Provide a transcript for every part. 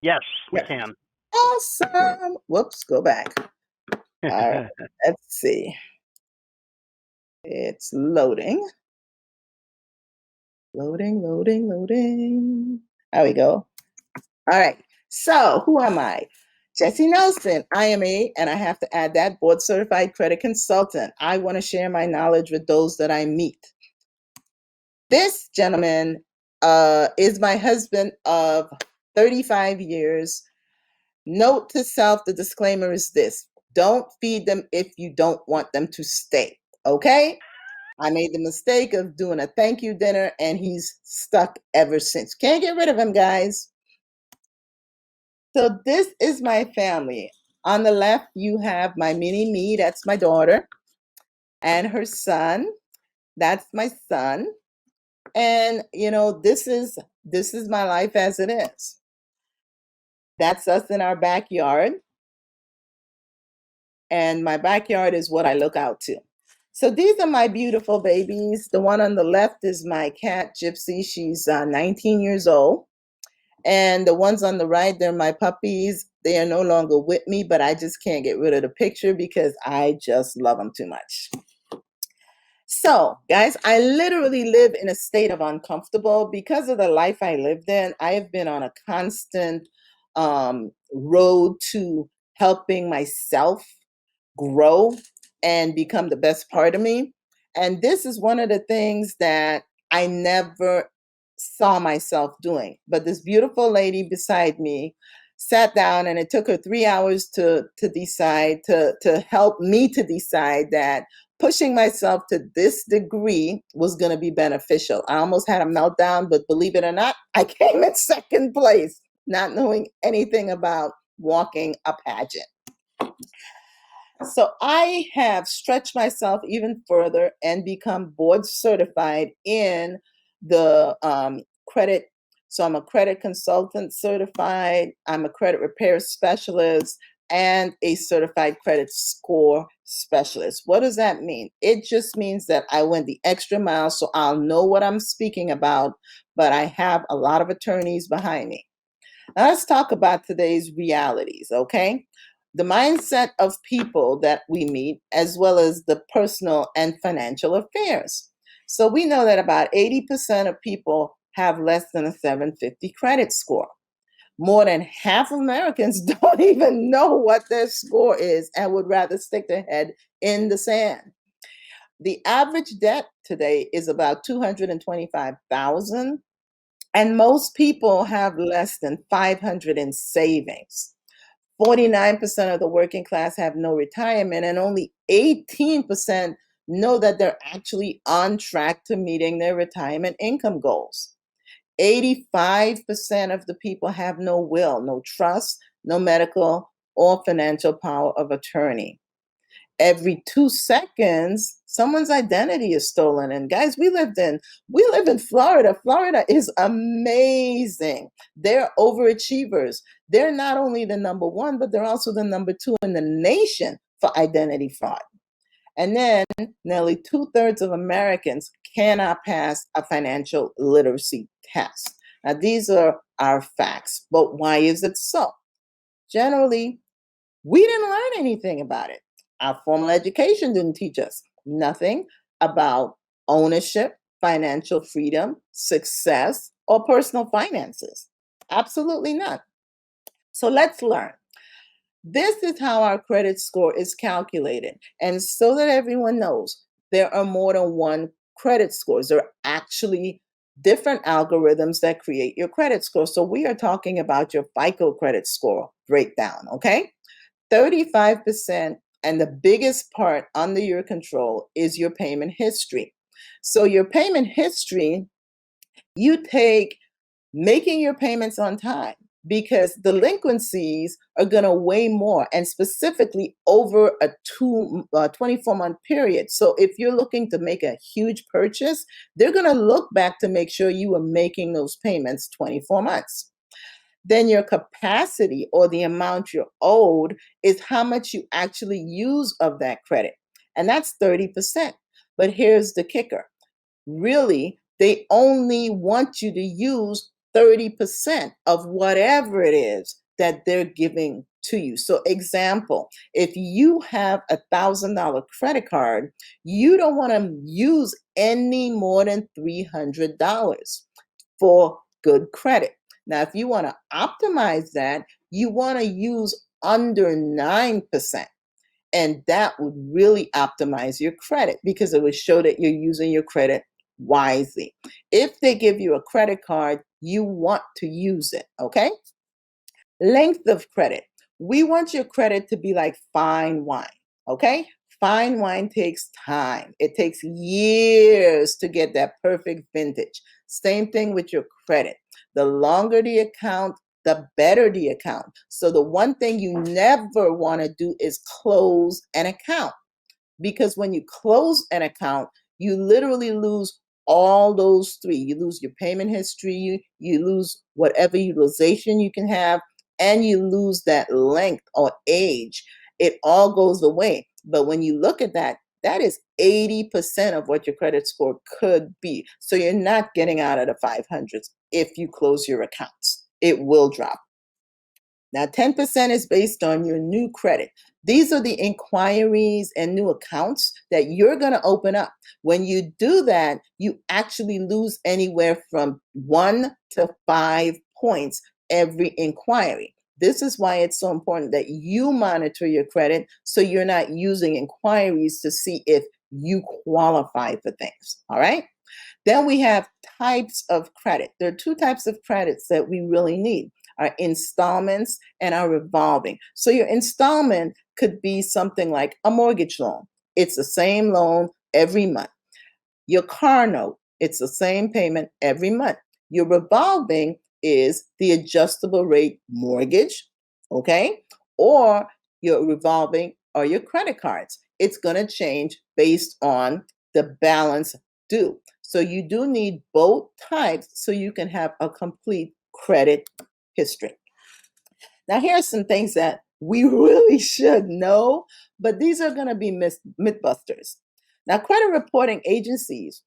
Yes, we Yeah. can. Awesome. Whoops, go back. All right, let's see. It's loading. Loading. There we go. All right. So, who am I? Jessie Nelson. I am and I have to add that, board certified credit consultant. I want to share my knowledge with those that I meet. This gentleman is my husband of 35 years. Note to self, the disclaimer is this: don't feed them if you don't want them to stay. Okay? I made the mistake of doing a thank you dinner and he's stuck ever since. Can't get rid of him, guys. So this is my family. On the left, you have my mini me, that's my daughter, and her son, that's my son. And this is my life as it is. That's us in our backyard. And my backyard is what I look out to. So these are my beautiful babies. The one on the left is my cat, Gypsy. She's 19 years old. And the ones on the right, they're my puppies. They are no longer with me, but I just can't get rid of the picture because I just love them too much. So, guys, I literally live in a state of uncomfortable because of the life I lived in. I have been on a constant road to helping myself grow and become the best part of me. And this is one of the things that I never saw myself doing. But this beautiful lady beside me sat down, and it took her 3 hours to decide, to help me to decide that pushing myself to this degree was going to be beneficial. I almost had a meltdown, but believe it or not, I came in second place, not knowing anything about walking a pageant. So I have stretched myself even further and become board certified in the credit. So I'm a credit consultant certified, I'm a credit repair specialist, and a certified credit score specialist. What does that mean? It just means that I went the extra mile so I'll know what I'm speaking about, but I have a lot of attorneys behind me. Now let's talk about today's realities, okay? The mindset of people that we meet, as well as the personal and financial affairs. So we know that about 80% of people have less than a 750 credit score. More than half of Americans don't even know what their score is and would rather stick their head in the sand. The average debt today is about 225,000, and most people have less than 500 in savings. 49% of the working class have no retirement, and only 18% know that they're actually on track to meeting their retirement income goals. 85% of the people have no will, no trust, no medical or financial power of attorney. Every 2 seconds, someone's identity is stolen. And guys, we live in Florida. Florida is amazing. They're overachievers. They're not only the number one, but they're also the number 2 in the nation for identity fraud. And then nearly 2/3 of Americans cannot pass a financial literacy test. Now, these are our facts, but why is it so? Generally, we didn't learn anything about it. Our formal education didn't teach us nothing about ownership, financial freedom, success, or personal finances. Absolutely none. So let's learn. This is how our credit score is calculated. And so that everyone knows, there are more than one credit scores. There are actually different algorithms that create your credit score. So we are talking about your FICO credit score breakdown, okay? 35%, and the biggest part under your control is your payment history. So your payment history, you take making your payments on time, because delinquencies are going to weigh more, and specifically over a 24-month period. So if you're looking to make a huge purchase, they're going to look back to make sure you are making those payments 24 months. Then your capacity, or the amount you're owed, is how much you actually use of that credit. And that's 30%. But here's the kicker. Really, they only want you to use 30% of whatever it is that they're giving to you. So example, if you have $1,000 credit card, you don't want to use any more than $300 for good credit. Now, if you want to optimize that, you want to use under 9%. And that would really optimize your credit because it would show that you're using your credit wisely. If they give you a credit card, you want to use it, okay? Length of credit. We want your credit to be like fine wine, okay? Fine wine takes time. It takes years to get that perfect vintage. Same thing with your credit. The longer the account, the better the account. So the one thing you never want to do is close an account, because when you close an account, you literally lose all those three. You lose your payment history, you lose whatever utilization you can have, and you lose that length or age. It all goes away. But when you look at that, that is 80% of what your credit score could be. So you're not getting out of the 500s if you close your accounts. It will drop. Now, 10% is based on your new credit. These are the inquiries and new accounts that you're going to open up. When you do that, you actually lose anywhere from 1 to 5 points every inquiry. This is why it's so important that you monitor your credit so you're not using inquiries to see if you qualify for things. All right? Then we have types of credit. There are two types of credits that we really need: our installments and our revolving. So your installment could be something like a mortgage loan. It's the same loan every month. Your car note, it's the same payment every month. Your revolving is the adjustable rate mortgage, okay? Or your revolving or your credit cards. It's going to change based on the balance due. So you do need both types so you can have a complete credit history. Now, here are some things that we really should know, but these are going to be mythbusters. Now, credit reporting agencies,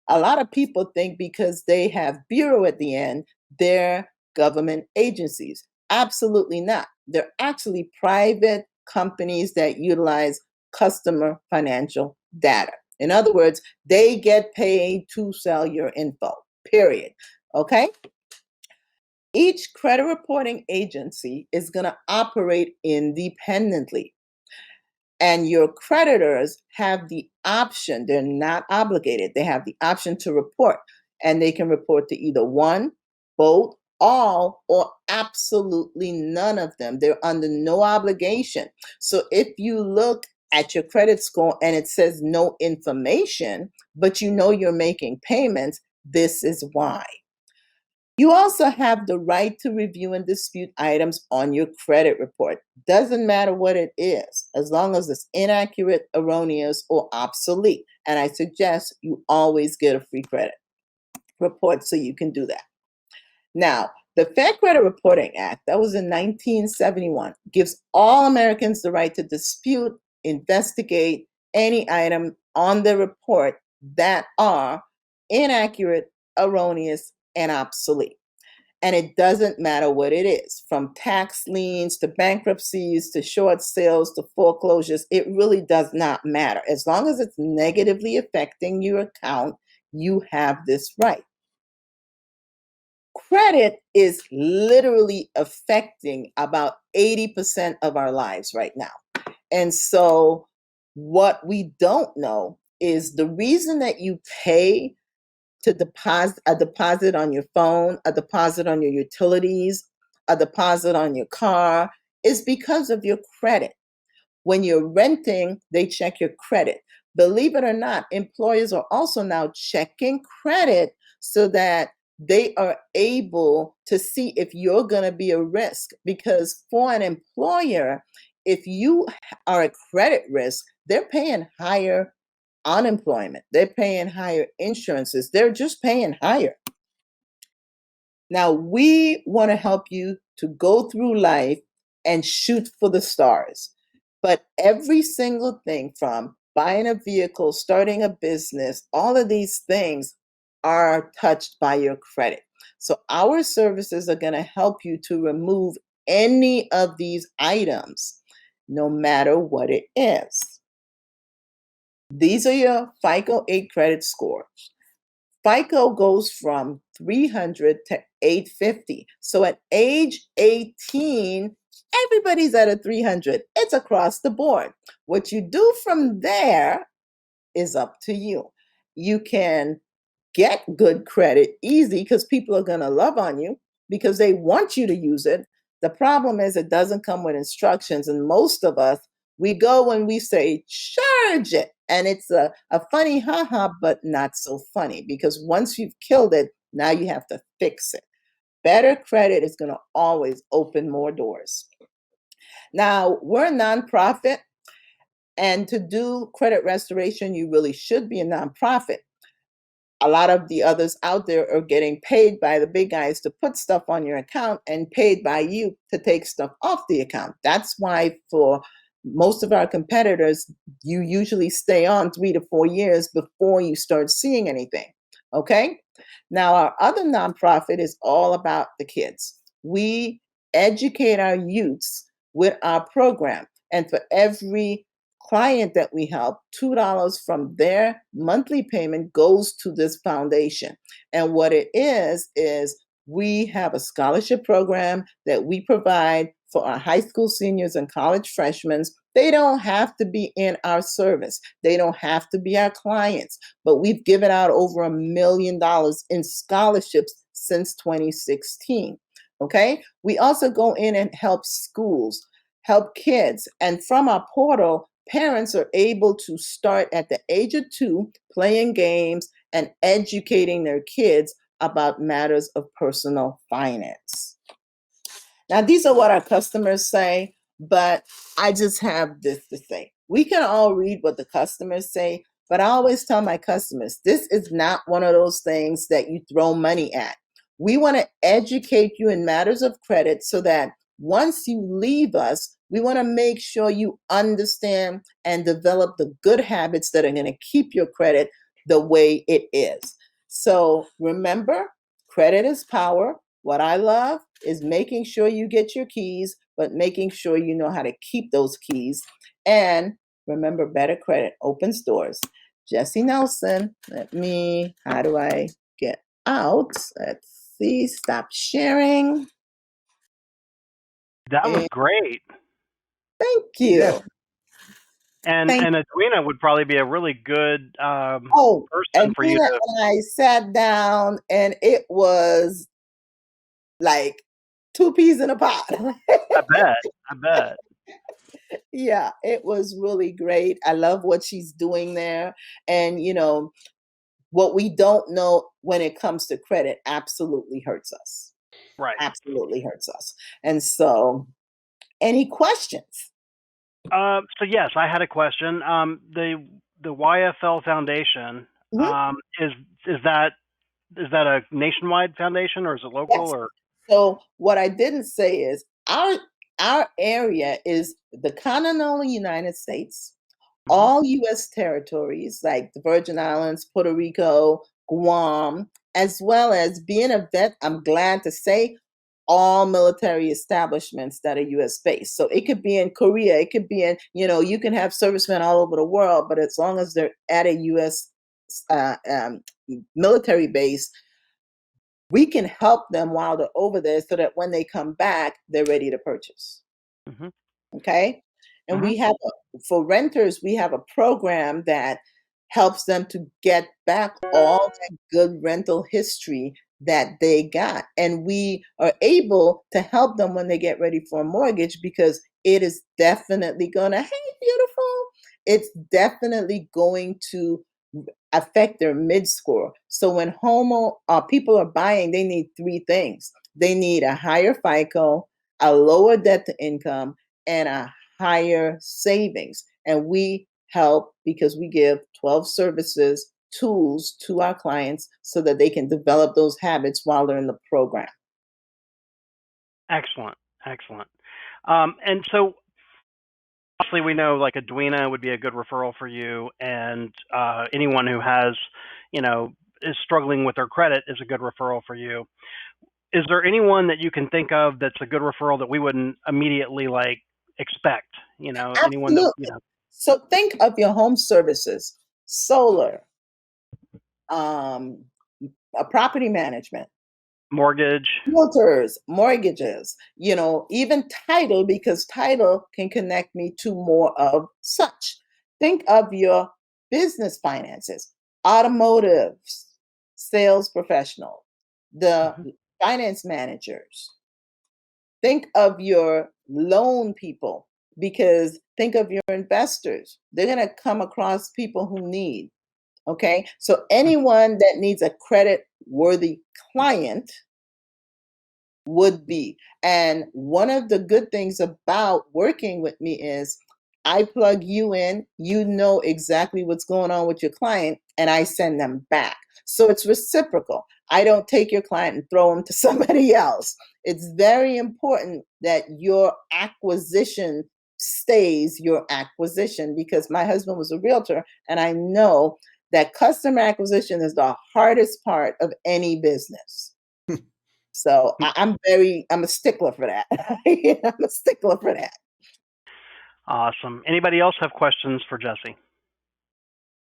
a lot of people think because they have bureau at the end, they're government agencies. Absolutely not. They're actually private companies that utilize customer financial data. In other words, they get paid to sell your info, period. Okay? Each credit reporting agency is going to operate independently. And your creditors have the option, they're not obligated, they have the option to report. And they can report to either one, both, all, or absolutely none of them. They're under no obligation. So if you look at your credit score and it says no information, but you know you're making payments, this is why. You also have the right to review and dispute items on your credit report. Doesn't matter what it is, as long as it's inaccurate, erroneous, or obsolete. And I suggest you always get a free credit report so you can do that. Now, the Fair Credit Reporting Act, that was in 1971, gives all Americans the right to dispute, investigate any item on the report that are inaccurate, erroneous, and obsolete. And it doesn't matter what it is, from tax liens to bankruptcies to short sales to foreclosures. It really does not matter. As long as it's negatively affecting your account, you have this right. Credit is literally affecting about 80% of our lives right now. And so what we don't know is the reason that you pay to deposit a deposit on your phone, a deposit on your utilities, a deposit on your car is because of your credit. When you're renting, they check your credit. Believe it or not, employers are also now checking credit so that they are able to see if you're going to be a risk. Because for an employer, if you are a credit risk, they're paying higher unemployment. They're paying higher insurances. They're just paying higher. Now, we want to help you to go through life and shoot for the stars. But every single thing from buying a vehicle, starting a business, all of these things are touched by your credit. So our services are going to help you to remove any of these items, no matter what it is. These are your FICO 8 credit scores. FICO goes from 300 to 850. So at age 18, everybody's at a 300. It's across the board. What you do from there is up to you. You can get good credit easy because people are going to love on you because they want you to use it. The problem is it doesn't come with instructions. And most of us, we go when we say, charge it. And it's a funny haha, but not so funny because once you've killed it, now you have to fix it. Better credit is going to always open more doors. Now, we're a nonprofit. And to do credit restoration, you really should be a nonprofit. A lot of the others out there are getting paid by the big guys to put stuff on your account and paid by you to take stuff off the account. That's why for most of our competitors, you usually stay on 3 to 4 years before you start seeing anything. Okay? Now, our other nonprofit is all about the kids. We educate our youths with our program. And for every client that we help, $2 from their monthly payment goes to this foundation. And what it is we have a scholarship program that we provide for our high school seniors and college freshmen. They don't have to be in our service. They don't have to be our clients, but we've given out over $1 million in scholarships since 2016. Okay. We also go in and help schools, help kids. And from our portal, parents are able to start at the age of 2 playing games and educating their kids about matters of personal finance. Now, these are what our customers say, but I just have this to say. We can all read what the customers say, but I always tell my customers, this is not one of those things that you throw money at. We want to educate you in matters of credit so that once you leave us, we want to make sure you understand and develop the good habits that are going to keep your credit the way it is. So remember, credit is power. What I love is making sure you get your keys, but making sure you know how to keep those keys. And remember, better credit opens doors. Jessie Nelson, how do I get out? Let's see, stop sharing. That was great. Thank you. Yeah. And Edwina would probably be a really good person for you to. And I sat down and it was like 2 peas in a pot. I bet. Yeah, it was really great. I love what she's doing there. And, what we don't know when it comes to credit absolutely hurts us. Right. Absolutely hurts us. And so, any questions? So yes, I had a question. The YFL Foundation, is that a nationwide foundation or is it local? Yes. Or So what I didn't say is our area is the continental United States, all U.S. territories like the Virgin Islands, Puerto Rico, Guam, as well as being a vet. I'm glad to say all military establishments that are U.S. based. So it could be in Korea, it could be in, you can have servicemen all over the world, but as long as they're at a U.S. Military base, we can help them while they're over there so that when they come back, they're ready to purchase. Okay. And we have, for renters, we have a program that helps them to get back all that good rental history that they got. And we are able to help them when they get ready for a mortgage because it is definitely going to, hey, beautiful, it's definitely going to affect their mid score. So when people are buying, they need 3 things. They need a higher FICO, a lower debt to income, and a higher savings. And we help because we give 12 services, tools to our clients so that they can develop those habits while they're in the program. Excellent. And so obviously we know like Edwina would be a good referral for you, and anyone who has, is struggling with their credit is a good referral for you. is there anyone that you can think of that's a good referral that we wouldn't immediately like expect? Anyone that Absolutely. So think of your home services, solar, um, property management, mortgage. realtors, mortgages, even title, because title can connect me to more of such. Think of your business finances, automotive, sales professional, the Mhm. finance managers. Think of your loan people, because think of your investors. They're going to come across people who need. Okay. So anyone that needs a credit worthy client would be. And one of the good things about working with me is I plug you in, you know exactly what's going on with your client, and I send them back. So it's reciprocal. I don't take your client and throw them to somebody else. It's very important that your acquisition stays your acquisition, because my husband was a realtor, and I know that customer acquisition is the hardest part of any business. So I'm a stickler for that. I'm a stickler for that. Awesome. Anybody else have questions for Jessie?